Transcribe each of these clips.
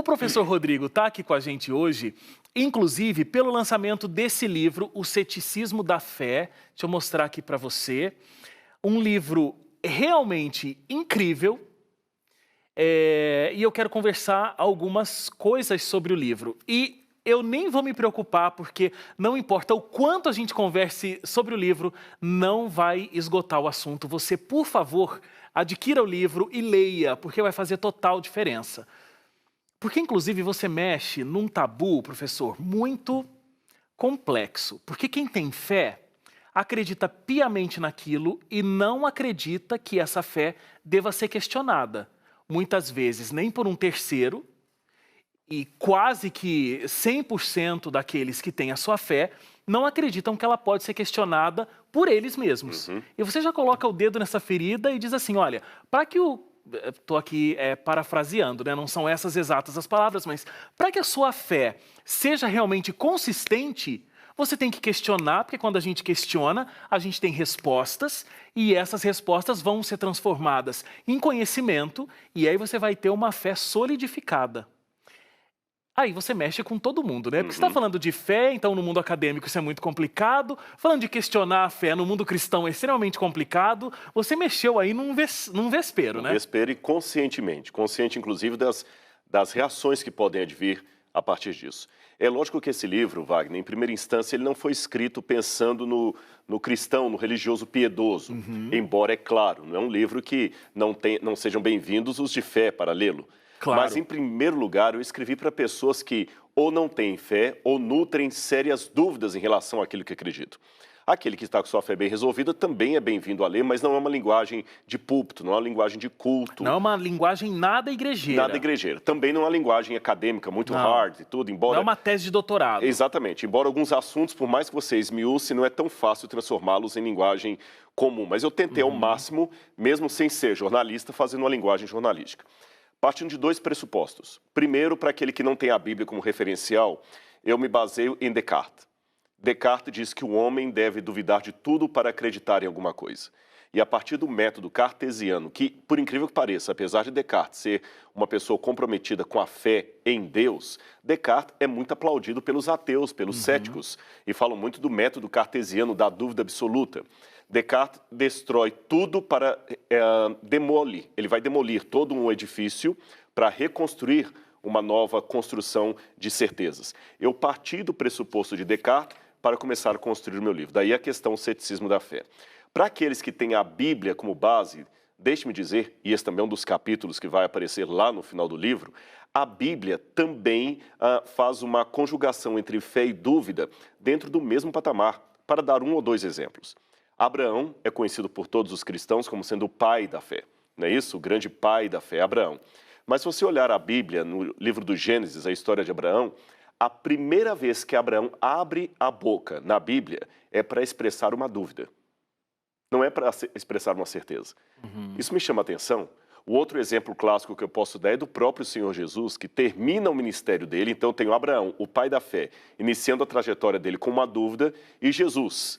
O professor Rodrigo está aqui com a gente hoje, inclusive pelo lançamento desse livro, O Ceticismo da Fé. Deixa eu mostrar aqui para você. Um livro realmente incrível. E eu quero conversar algumas coisas sobre o livro. E eu nem vou me preocupar, porque não importa o quanto a gente converse sobre o livro, não vai esgotar o assunto. Você, por favor, adquira o livro e leia, porque vai fazer total diferença. Porque, inclusive, você mexe num tabu, professor, muito complexo. Porque quem tem fé acredita piamente naquilo e não acredita que essa fé deva ser questionada. Muitas vezes nem por um terceiro, e quase que 100% daqueles que têm a sua fé não acreditam que ela pode ser questionada por eles mesmos. E você já coloca o dedo nessa ferida e diz assim, olha, para que estou aqui parafraseando, né? Não são essas exatas as palavras, mas para que a sua fé seja realmente consistente, você tem que questionar, porque quando a gente questiona, a gente tem respostas, e essas respostas vão ser transformadas em conhecimento, e aí você vai ter uma fé solidificada. Aí você mexe com todo mundo, né? Porque você está falando de fé, então no mundo acadêmico isso é muito complicado. Falando de questionar a fé no mundo cristão é extremamente complicado. Você mexeu aí num vespeiro, né? Num vespeiro e conscientemente. Consciente, inclusive, das reações que podem advir a partir disso. É lógico que esse livro, Wagner, em primeira instância, ele não foi escrito pensando no cristão, no religioso piedoso. Embora, é claro, não é um livro que não sejam bem-vindos os de fé para lê-lo. Claro. Mas, em primeiro lugar, eu escrevi para pessoas que ou não têm fé ou nutrem sérias dúvidas em relação àquilo que acreditam. Aquele que está com sua fé bem resolvida também é bem-vindo a ler, mas não é uma linguagem de púlpito, não é uma linguagem de culto. Não é uma linguagem nada igrejeira. Nada igrejeira. Também não é uma linguagem acadêmica, muito hard e tudo, embora... Não é uma tese de doutorado. Exatamente. Embora alguns assuntos, por mais que você esmiúce, não é tão fácil transformá-los em linguagem comum. Mas eu tentei ao máximo, mesmo sem ser jornalista, fazendo uma linguagem jornalística. Partindo de dois pressupostos. Primeiro, para aquele que não tem a Bíblia como referencial, eu me baseio em Descartes. Descartes diz que o homem deve duvidar de tudo para acreditar em alguma coisa. E a partir do método cartesiano, que, por incrível que pareça, apesar de Descartes ser uma pessoa comprometida com a fé em Deus, Descartes é muito aplaudido pelos ateus, pelos céticos, e falam muito do método cartesiano da dúvida absoluta. Descartes destrói tudo para demolir. Ele vai demolir todo um edifício para reconstruir uma nova construção de certezas. Eu parti do pressuposto de Descartes para começar a construir o meu livro. Daí a questão do ceticismo da fé. Para aqueles que têm a Bíblia como base, deixe-me dizer, e esse também é um dos capítulos que vai aparecer lá no final do livro, a Bíblia também faz uma conjugação entre fé e dúvida dentro do mesmo patamar. Para dar um ou dois exemplos. Abraão é conhecido por todos os cristãos como sendo o pai da fé. Não é isso? O grande pai da fé, Abraão. Mas se você olhar a Bíblia, no livro do Gênesis, a história de Abraão, a primeira vez que Abraão abre a boca na Bíblia é para expressar uma dúvida. Não é para expressar uma certeza. Isso me chama a atenção. O outro exemplo clássico que eu posso dar é do próprio Senhor Jesus, que termina o ministério dele. Então eu tenho Abraão, o pai da fé, iniciando a trajetória dele com uma dúvida, e Jesus,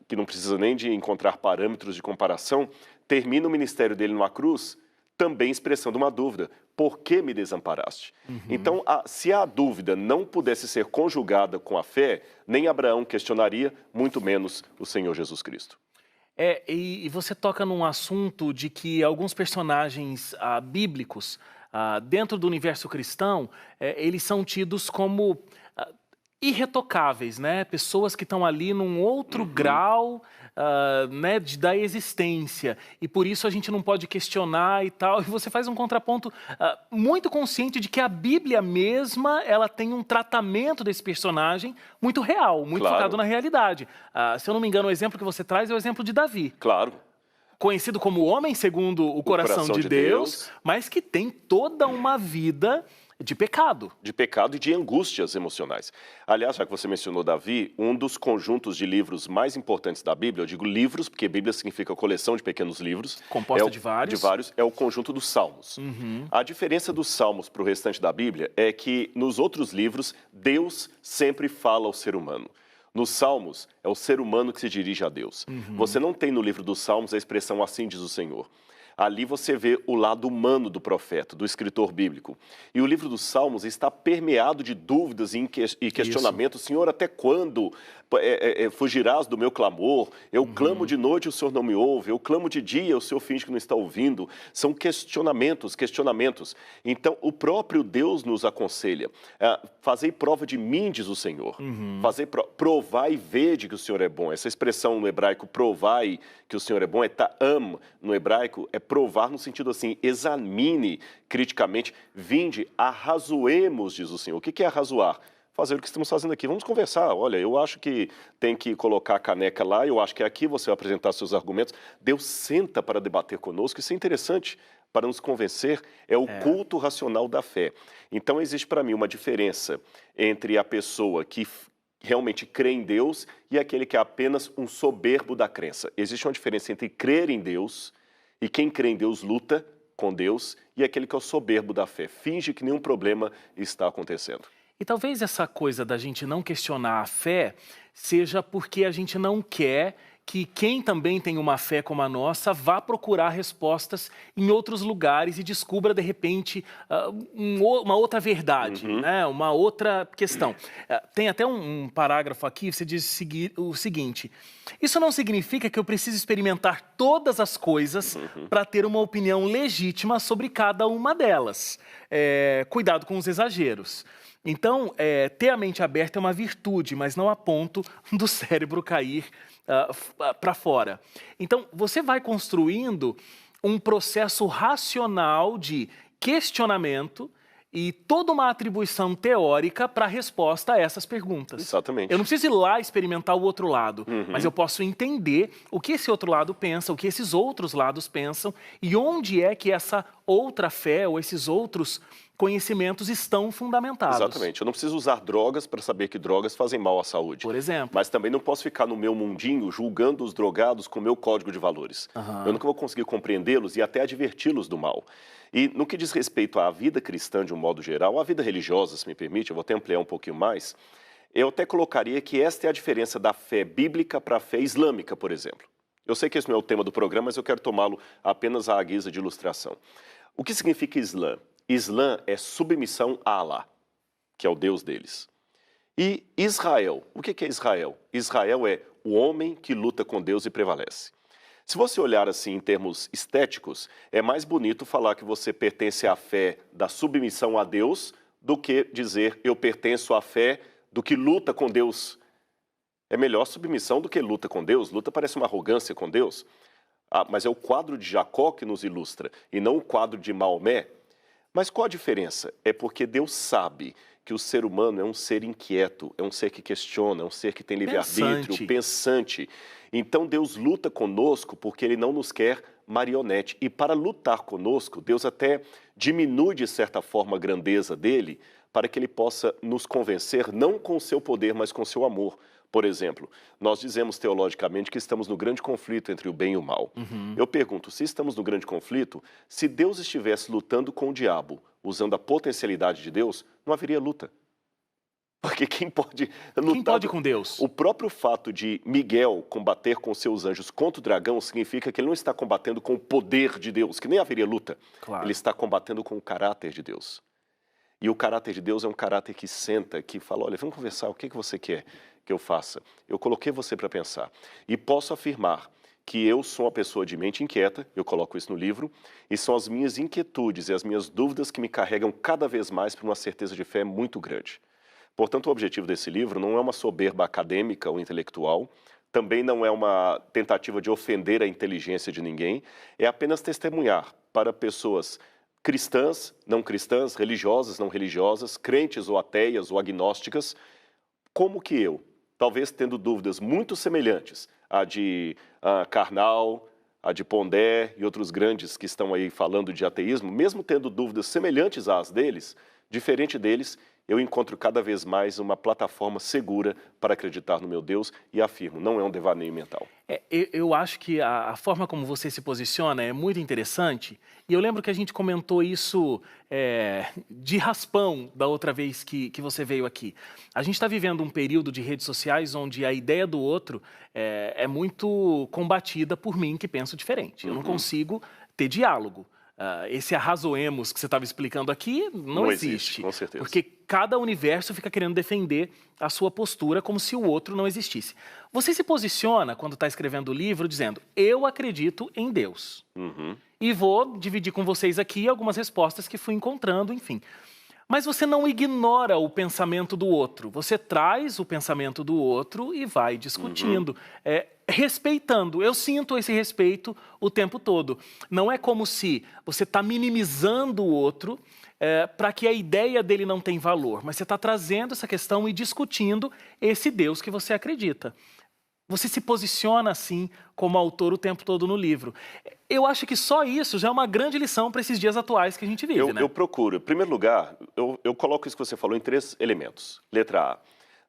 que não precisa nem de encontrar parâmetros de comparação, termina o ministério dele numa cruz, também expressando uma dúvida. Por que me desamparaste? Então, se a dúvida não pudesse ser conjugada com a fé, nem Abraão questionaria, muito menos o Senhor Jesus Cristo. E você toca num assunto de que alguns personagens bíblicos, dentro do universo cristão, eles são tidos como irretocáveis, né? Pessoas que estão ali num outro grau né, da existência. E por isso a gente não pode questionar e tal. E você faz um contraponto muito consciente de que a Bíblia mesma, ela tem um tratamento desse personagem muito real, muito focado na realidade. Se eu não me engano, o exemplo que você traz é o exemplo de Davi. Claro. Conhecido como homem segundo o coração de Deus, mas que tem toda uma vida de pecado. De pecado e de angústias emocionais. Aliás, já que você mencionou Davi, um dos conjuntos de livros mais importantes da Bíblia, eu digo livros, porque Bíblia significa coleção de pequenos livros. Composta de vários. De vários, é o conjunto dos Salmos. A diferença dos Salmos para o restante da Bíblia é que nos outros livros, Deus sempre fala ao ser humano. Nos Salmos, é o ser humano que se dirige a Deus. Você não tem no livro dos Salmos a expressão assim diz o Senhor. Ali você vê o lado humano do profeta, do escritor bíblico. E o livro dos Salmos está permeado de dúvidas e questionamentos. Senhor, até quando fugirás do meu clamor? Eu clamo de noite, o Senhor não me ouve. Eu clamo de dia, o Senhor finge que não está ouvindo. São questionamentos. Então, o próprio Deus nos aconselha. Fazei prova de mim, diz o Senhor. Provai e vede que o Senhor é bom. Essa expressão no hebraico, provai que o Senhor é bom, é ta'am no hebraico, é provar no sentido assim, examine criticamente, vinde, arrazoemos, diz o Senhor. O que é arrazoar? Fazer o que estamos fazendo aqui. Vamos conversar. Olha, eu acho que tem que colocar a caneca lá, eu acho que é aqui, você vai apresentar seus argumentos. Deus senta para debater conosco, isso é interessante, para nos convencer, é o culto racional da fé. Então, existe para mim uma diferença entre a pessoa que realmente crê em Deus e aquele que é apenas um soberbo da crença. Existe uma diferença entre crer em Deus e quem crê em Deus luta com Deus e aquele que é o soberbo da fé, finge que nenhum problema está acontecendo. E talvez essa coisa da gente não questionar a fé seja porque a gente não quer que quem também tem uma fé como a nossa vá procurar respostas em outros lugares e descubra, de repente, uma outra verdade, né? Uma outra questão. Tem até um parágrafo aqui, você diz o seguinte: isso não significa que eu preciso experimentar todas as coisas para ter uma opinião legítima sobre cada uma delas. Cuidado com os exageros. Então, ter a mente aberta é uma virtude, mas não a ponto do cérebro cair para fora. Então, você vai construindo um processo racional de questionamento e toda uma atribuição teórica para a resposta a essas perguntas. Exatamente. Eu não preciso ir lá experimentar o outro lado, mas eu posso entender o que esse outro lado pensa, o que esses outros lados pensam e onde é que essa outra fé ou esses outros conhecimentos estão fundamentados. Exatamente. Eu não preciso usar drogas para saber que drogas fazem mal à saúde. Por exemplo. Mas também não posso ficar no meu mundinho julgando os drogados com o meu código de valores. Eu nunca vou conseguir compreendê-los e até adverti-los do mal. E no que diz respeito à vida cristã de um modo geral, à vida religiosa, se me permite, eu vou até ampliar um pouquinho mais, eu até colocaria que esta é a diferença da fé bíblica para a fé islâmica, por exemplo. Eu sei que esse não é o tema do programa, mas eu quero tomá-lo apenas à guisa de ilustração. O que significa Islã? Islã é submissão a Alá, que é o Deus deles. E Israel, o que é Israel? Israel é o homem que luta com Deus e prevalece. Se você olhar assim em termos estéticos, é mais bonito falar que você pertence à fé da submissão a Deus do que dizer eu pertenço à fé do que luta com Deus. É melhor submissão do que luta com Deus. Luta parece uma arrogância com Deus. Mas é o quadro de Jacó que nos ilustra e não o quadro de Maomé. Mas qual a diferença? É porque Deus sabe que o ser humano é um ser inquieto, é um ser que questiona, é um ser que tem livre-arbítrio, pensante. Então Deus luta conosco porque Ele não nos quer marionete. E para lutar conosco, Deus até diminui de certa forma a grandeza dele para que Ele possa nos convencer não com o seu poder, mas com o seu amor. Por exemplo, nós dizemos teologicamente que estamos no grande conflito entre o bem e o mal. Eu pergunto, se estamos no grande conflito, se Deus estivesse lutando com o diabo, usando a potencialidade de Deus, não haveria luta. Porque quem pode lutar... Quem pode com Deus? O próprio fato de Miguel combater com seus anjos contra o dragão significa que ele não está combatendo com o poder de Deus, que nem haveria luta. Claro. Ele está combatendo com o caráter de Deus. E o caráter de Deus é um caráter que senta, que fala, olha, vamos conversar, o que você quer que eu faça? Eu coloquei você para pensar. E posso afirmar que eu sou uma pessoa de mente inquieta, eu coloco isso no livro, e são as minhas inquietudes e as minhas dúvidas que me carregam cada vez mais para uma certeza de fé muito grande. Portanto, o objetivo desse livro não é uma soberba acadêmica ou intelectual, também não é uma tentativa de ofender a inteligência de ninguém, é apenas testemunhar para pessoas cristãs, não cristãs, religiosas, não religiosas, crentes ou ateias ou agnósticas, como que eu, talvez tendo dúvidas muito semelhantes à de Karnal, a de Pondé e outros grandes que estão aí falando de ateísmo, mesmo tendo dúvidas semelhantes às deles, diferente deles, eu encontro cada vez mais uma plataforma segura para acreditar no meu Deus e afirmo, não é um devaneio mental. Eu acho que a forma como você se posiciona é muito interessante e eu lembro que a gente comentou isso de raspão da outra vez que você veio aqui. A gente está vivendo um período de redes sociais onde a ideia do outro é muito combatida por mim que penso diferente. Eu não consigo ter diálogo. Esse arrazoemos que você estava explicando aqui não existe. Com certeza. Porque cada universo fica querendo defender a sua postura como se o outro não existisse. Você se posiciona, quando está escrevendo o livro, dizendo, eu acredito em Deus. E vou dividir com vocês aqui algumas respostas que fui encontrando, enfim. Mas você não ignora o pensamento do outro. Você traz o pensamento do outro e vai discutindo, respeitando. Eu sinto esse respeito o tempo todo. Não é como se você está minimizando o outro para que a ideia dele não tenha valor. Mas você está trazendo essa questão e discutindo esse Deus que você acredita. Você se posiciona assim como autor o tempo todo no livro. Eu acho que só isso já é uma grande lição para esses dias atuais que a gente vive, né? Eu procuro. Em primeiro lugar, eu coloco isso que você falou em 3 elementos. Letra A,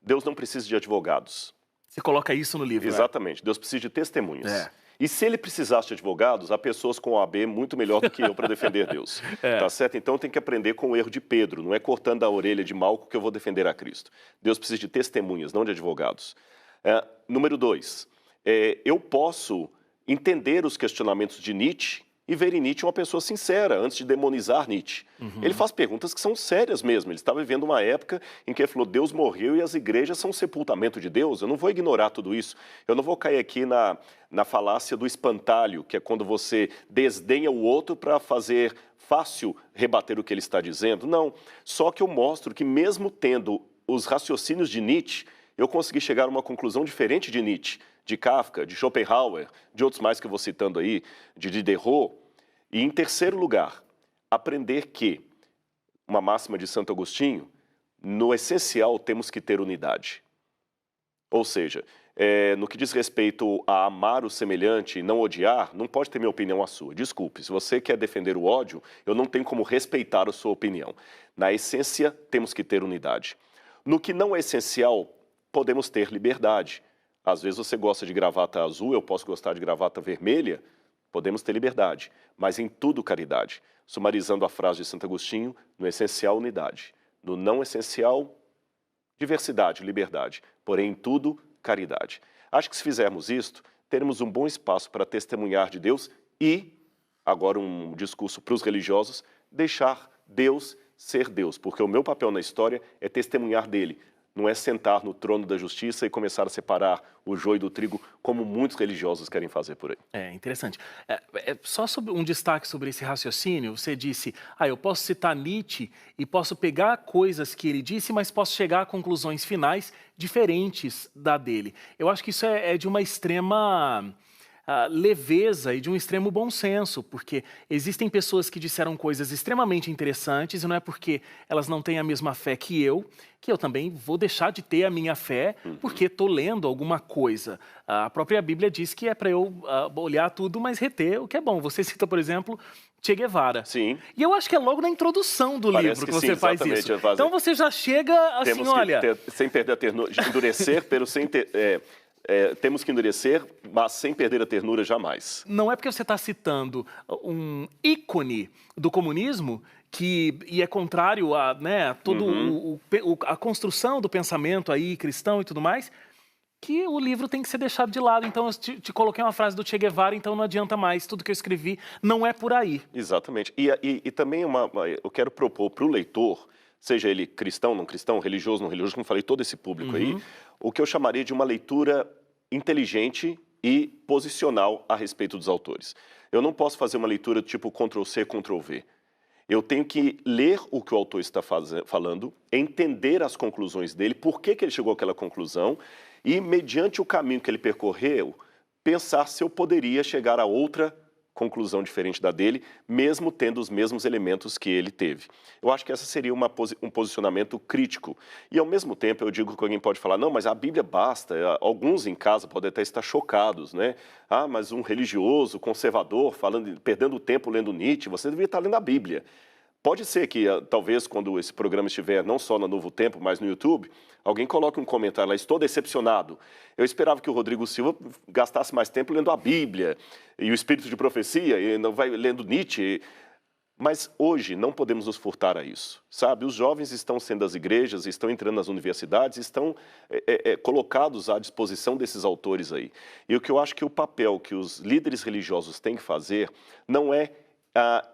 Deus não precisa de advogados. Você coloca isso no livro, Exatamente. Deus precisa de testemunhas. E se ele precisasse de advogados, há pessoas com OAB muito melhor do que eu para defender Deus. Tá certo? Então tem que aprender com o erro de Pedro. Não é cortando a orelha de Malco que eu vou defender a Cristo. Deus precisa de testemunhas, não de advogados. Número 2, eu posso entender os questionamentos de Nietzsche e ver em Nietzsche uma pessoa sincera, antes de demonizar Nietzsche. Ele faz perguntas que são sérias mesmo. Ele está vivendo uma época em que ele falou, Deus morreu e as igrejas são o sepultamento de Deus. Eu não vou ignorar tudo isso. Eu não vou cair aqui na falácia do espantalho, que é quando você desdenha o outro para fazer fácil rebater o que ele está dizendo. Não, só que eu mostro que mesmo tendo os raciocínios de Nietzsche, eu consegui chegar a uma conclusão diferente de Nietzsche, de Kafka, de Schopenhauer, de outros mais que eu vou citando aí, de Diderot. E, em terceiro lugar, aprender que, uma máxima de Santo Agostinho, no essencial temos que ter unidade. Ou seja, no que diz respeito a amar o semelhante e não odiar, não pode ter minha opinião a sua. Desculpe, se você quer defender o ódio, eu não tenho como respeitar a sua opinião. Na essência, temos que ter unidade. No que não é essencial, podemos ter liberdade. Às vezes você gosta de gravata azul, eu posso gostar de gravata vermelha, podemos ter liberdade. Mas em tudo, caridade. Sumarizando a frase de Santo Agostinho, no essencial, unidade. No não essencial, diversidade, liberdade. Porém, em tudo, caridade. Acho que se fizermos isto, teremos um bom espaço para testemunhar de Deus e, agora um discurso para os religiosos, deixar Deus ser Deus. Porque o meu papel na história é testemunhar dele. Não é sentar no trono da justiça e começar a separar o joio do trigo, como muitos religiosos querem fazer por aí. É interessante. Só sobre um destaque sobre esse raciocínio, você disse, eu posso citar Nietzsche e posso pegar coisas que ele disse, mas posso chegar a conclusões finais diferentes da dele. Eu acho que isso é de uma extrema leveza e de um extremo bom senso, porque existem pessoas que disseram coisas extremamente interessantes e não é porque elas não têm a mesma fé que eu também vou deixar de ter a minha fé porque estou lendo alguma coisa. A própria Bíblia diz que é para eu olhar tudo, mas reter o que é bom. Você cita, por exemplo, Che Guevara. Sim. E eu acho que é logo na introdução do livro que você faz isso. Então você já chega assim, olha... sem perder a ternura, endurecer, temos que endurecer, mas sem perder a ternura jamais. Não é porque você está citando um ícone do comunismo e é contrário a a construção do pensamento aí cristão e tudo mais, que o livro tem que ser deixado de lado. Então eu te coloquei uma frase do Che Guevara, então não adianta mais, tudo que eu escrevi não é por aí. Exatamente. E também eu quero propor para o leitor, seja ele cristão, não cristão, religioso, não religioso, como falei, todo esse público aí, o que eu chamaria de uma leitura inteligente e posicional a respeito dos autores. Eu não posso fazer uma leitura tipo Ctrl+C, Ctrl+V. Eu tenho que ler o que o autor está falando, entender as conclusões dele, por que ele chegou àquela conclusão e, mediante o caminho que ele percorreu, pensar se eu poderia chegar a outra conclusão diferente da dele, mesmo tendo os mesmos elementos que ele teve. Eu acho que essa seria um posicionamento crítico. E, ao mesmo tempo, eu digo que alguém pode falar, não, mas a Bíblia basta. Alguns em casa podem até estar chocados, né? Mas um religioso, conservador, perdendo tempo lendo Nietzsche, você deveria estar lendo a Bíblia. Pode ser que, talvez, quando esse programa estiver não só no Novo Tempo, mas no YouTube, alguém coloque um comentário lá, estou decepcionado. Eu esperava que o Rodrigo Silva gastasse mais tempo lendo a Bíblia e o Espírito de Profecia, e não vai lendo Nietzsche. Mas hoje não podemos nos furtar a isso, sabe? Os jovens estão sendo das igrejas, estão entrando nas universidades, estão colocados à disposição desses autores aí. E o que eu acho que o papel que os líderes religiosos têm que fazer não é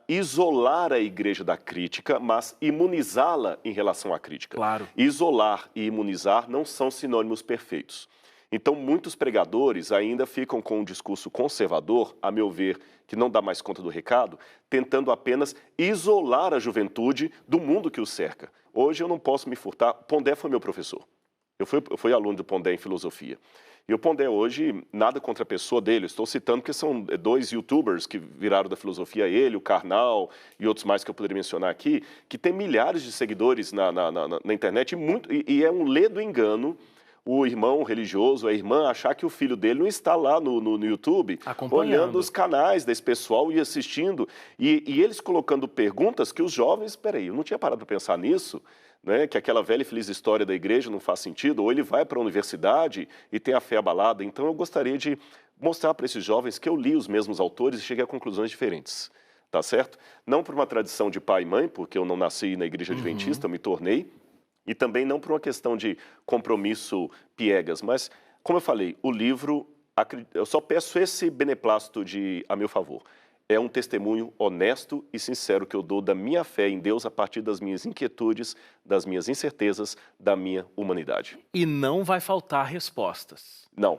isolar a igreja da crítica, mas imunizá-la em relação à crítica. Claro. Isolar e imunizar não são sinônimos perfeitos. Então, muitos pregadores ainda ficam com um discurso conservador, a meu ver, que não dá mais conta do recado, tentando apenas isolar a juventude do mundo que o cerca. Hoje eu não posso me furtar. Pondé foi meu professor. Eu fui aluno do Pondé em filosofia. E o Pondé hoje, nada contra a pessoa dele, estou citando porque são 2 youtubers que viraram da filosofia, ele, o Karnal e outros mais que eu poderia mencionar aqui, que tem milhares de seguidores na internet e é um ledo engano o irmão religioso, a irmã, achar que o filho dele não está lá no YouTube, olhando os canais desse pessoal e assistindo, e eles colocando perguntas que os jovens, peraí, eu não tinha parado para pensar nisso, né, que aquela velha e feliz história da igreja não faz sentido, ou ele vai para a universidade e tem a fé abalada. Então eu gostaria de mostrar para esses jovens que eu li os mesmos autores e cheguei a conclusões diferentes, tá certo? Não por uma tradição de pai e mãe, porque eu não nasci na igreja adventista, eu me tornei, e também não por uma questão de compromisso piegas, mas, como eu falei, o livro, eu só peço esse beneplácito a meu favor. É um testemunho honesto e sincero que eu dou da minha fé em Deus a partir das minhas inquietudes, das minhas incertezas, da minha humanidade. E não vai faltar respostas. Não.